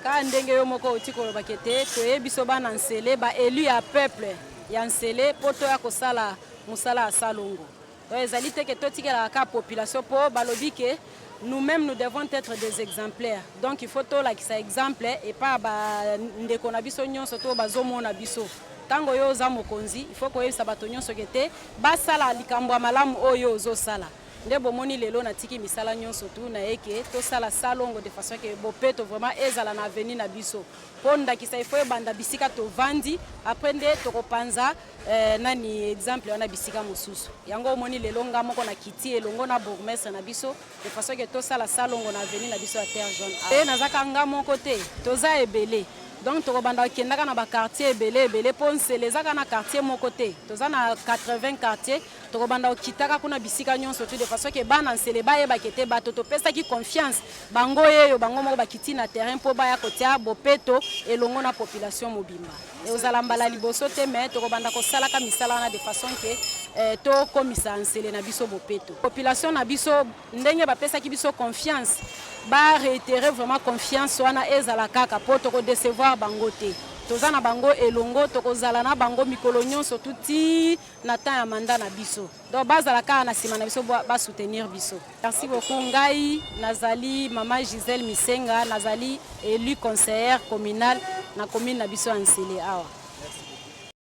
ka ndenge yo moko otiko bakete toye biso bana nsele ba élu ya peuple ya nsele poto ya kosala musala salongo. Donc ezali te ke totikela ka population po balobi ke nous-mêmes, nous devons être des exemplaires. Donc, il faut que nous exemple et pas ndeko na biso nyonso to bazomo na biso. Tango yo za mokonzi, il faut que yo sabato nyonso kete basala likambo ya malamu oyo ozo sala. Nde bomoni lelo na tiki misala nyonso tu na eke to sala salongo de façon que bopeto vraiment ezala na avenir na biso. Ponda kisa ifo banda bisika to vandi après nde to kopanza nani exemple wana bisika mosusu. Yango omoni lelo nga moko na kiti elongo na bourgmestre na biso de façon que to sala salongo na avenir na biso ya terre jaune. E nazaka nga moko te toza ebele. Donc to banda kendaka na ba quartier ebele ponce les aka na quartier moko te. Toza na 80 quartiers to banda okitaka kuna bisika nyonso tu de façon que bana nsele baye bakete bato to pesa ki confiance bango yeyo bango moko bakiti na terrain po baya kotia bopeto elongo na population mobimba. Et aux alambala liboso te mais to banda ko sala ka misala na de façon que to komisa nsele na biso bopeto. Population na biso ndenge ba pesa ki biso confiance ba réitérer vraiment confiance wana ezala kaka po to ko décevoir bango te. Tozana bango elongo tokozala na bango mikolo nyonso tuti na temps ya mandat na biso. Donc bazala ka na sima na biso ba soutenir biso. Merci beaucoup ngai nazali Mama Gisèle Misenga nazali élu conseillère communale na commune na biso Nsele awa.